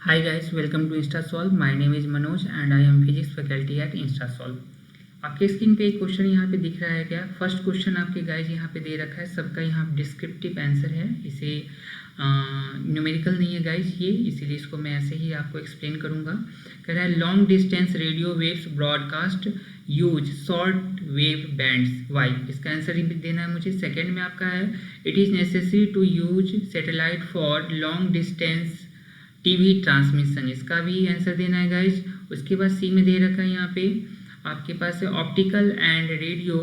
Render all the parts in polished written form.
Hi guys, welcome to InstaSolve. My name is Manoj and I am physics faculty at InstaSolve. आपके screen पे एक question यहाँ पे दिख रहा है क्या? फर्स्ट क्वेश्चन आपके गाइज यहाँ पे दे रखा है, सबका यहाँ डिस्क्रिप्टिव आंसर है, इसे न्यूमेरिकल नहीं है गाइज ये, इसीलिए इसको मैं ऐसे ही आपको एक्सप्लेन करूँगा। कह रहा है long distance radio waves broadcast use short wave bands why, इसका आंसर ही देना है मुझे। सेकेंड में आपका है it is necessary to use satellite for long distance TV transmission, इसका भी आंसर देना है गाइज। उसके बाद सी में दे रखा है यहाँ पे आपके पास है optical and radio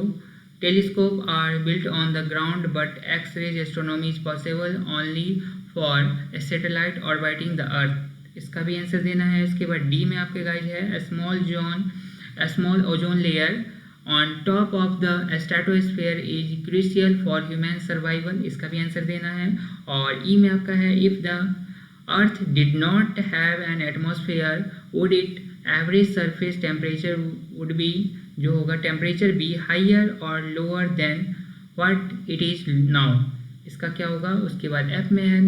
telescope are built on the ground but X rays astronomy is possible only for a satellite orbiting the earth, इसका भी आंसर देना है। उसके बाद डी में आपके गाइज है small ozone layer on top of the stratosphere is crucial for human survival, इसका भी आंसर देना है। और ई में आपका है if the Earth did not have an atmosphere, would it average surface temperature would be जो होगा टेम्परेचर भी हायर और lower than what it is now, इसका क्या होगा। उसके बाद एफ में है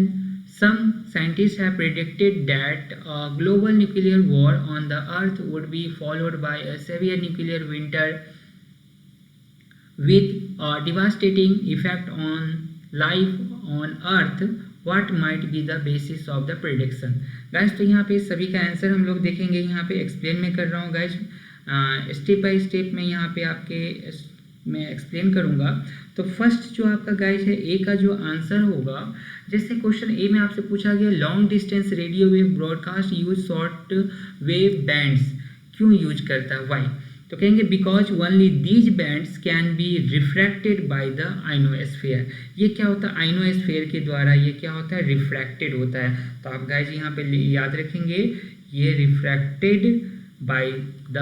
some scientist have predicted that a global nuclear war on the earth would be followed by a severe nuclear winter with a devastating effect on life on earth, what might be the basis of the prediction। Guys तो यहाँ पे सभी का answer हम लोग देखेंगे, यहाँ पे एक्सप्लेन में कर रहा हूँ गाइज, स्टेप बाय स्टेप में यहाँ पे आपके मैं एक्सप्लेन करूँगा। तो फर्स्ट जो आपका गाइज है ए का जो आंसर होगा, जैसे क्वेश्चन ए में आपसे पूछा गया long distance radio wave broadcast use short wave bands, क्यों यूज करता है वाई, तो कहेंगे because only these bands can be refracted bye the ionosphere. ये क्या होता है, आइनोस्फीयर के द्वारा ये क्या होता है, रिफ्रैक्टेड होता है। तो आप गाइज यहाँ पे याद रखेंगे ये रिफ्रैक्टेड बाय द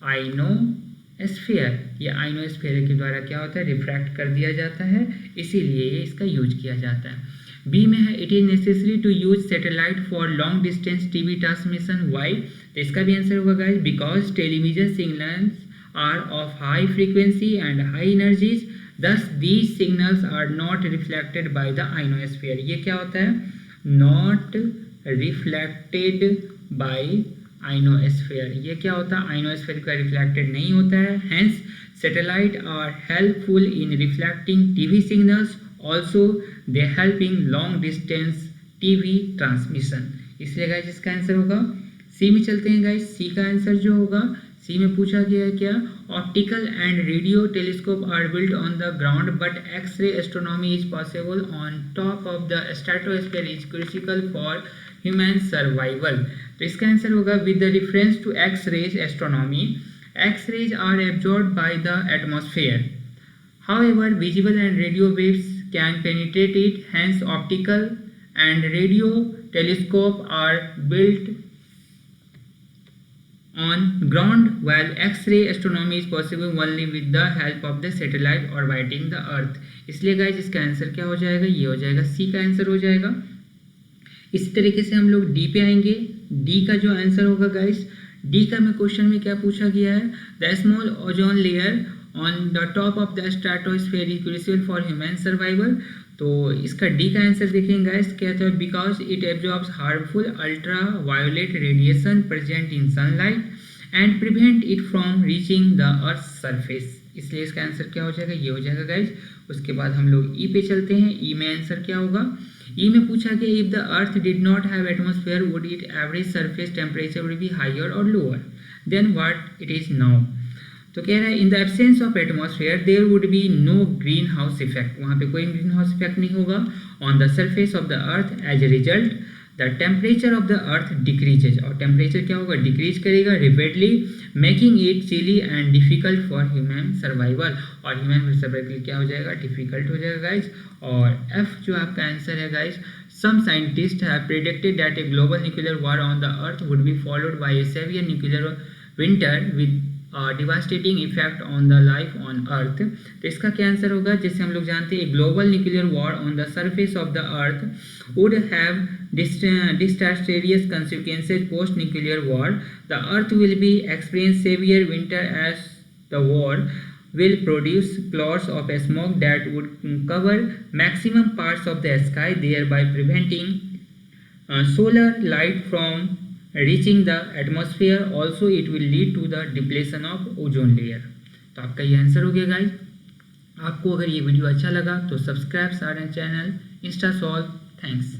आइनोस्फीयर, ये आइनोस्फीयर के द्वारा क्या होता है, रिफ्रैक्ट कर दिया जाता है, इसीलिए ये इसका यूज किया जाता है। बी में है it is necessary to use satellite for long distance TV transmission why, तो इसका भी आंसर होगा guys because television signals are of high frequency and high energies thus these signals are not reflected by the ionosphere, ये क्या होता है, not reflected bye ionosphere, ये क्या होता है, आइनोस्फीयर का रिफ्लेक्टेड नहीं होता है। Hence satellite are helpful in reflecting TV signals, also they help in long distance TV transmission, इसलिए गाइज इसका आंसर होगा सी में। चलते हैं गाइज, सी का आंसर जो होगा, सी में पूछा गया है क्या, optical and radio telescope are built on the ground but X ray astronomy is possible on top of the stratosphere is critical for human survival, तो इसका आंसर होगा with the reference to X rays astronomy, X rays are absorbed by the atmosphere, however visible and radio waves can penetrate it, hence optical and radio telescope are built on ground while X-ray astronomy is possible only with the help of the satellite orbiting the earth, इसलिए guys इसका answer क्या हो जाएगा, ये हो जाएगा सी का answer हो जाएगा। इसी तरीके से हम लोग डी पे आएंगे, डी का जो आंसर होगा गाइज, डी का में क्वेश्चन में क्या पूछा गया है, the small ozone layer on the top of the stratosphere is crucial for human survival, तो इसका डी का आंसर देखेंगे गाइस, कहते हैं because it absorbs harmful ultra violet radiation present in sunlight and prevent it from reaching the earth surface, इसलिए इसका answer क्या हो जाएगा, ये हो जाएगा गाइस। उसके बाद हम लोग ई पे चलते हैं, ई में आंसर क्या होगा, ई में पूछा गया if the earth did not have atmosphere would it average surface temperature would be higher और lower than what it is now, तो कह रहा है in the absence of atmosphere there would be no greenhouse effect, वहाँ पे कोई greenhouse effect नहीं होगा on the surface of the earth, as a result the temperature of the earth decreases, और टेम्परेचर क्या होगा, decrease करेगा rapidly, making it chilly and difficult for human survival, और ह्यूमन सर्वाइवल क्या हो जाएगा, डिफिकल्ट हो जाएगा गाइज। और एफ जो आपका आंसर है guys, some scientists have predicted that a global nuclear war on the earth would be followed by a severe nuclear winter with devastating effect on the life on earth, तो इसका क्या answer होगा, जैसे हम लोग जानते हैं global nuclear war on the surface of the earth would have disastrous consequences post nuclear war, the earth will be experience severe winter as the war will produce clouds of smoke that would cover maximum parts of the sky, thereby preventing solar light from reaching the atmosphere, also it will lead to the depletion of ozone layer. तो आपका ये answer हो गया guys. आपको अगर ये video अच्छा लगा तो subscribe our channel Instasolve. Thanks.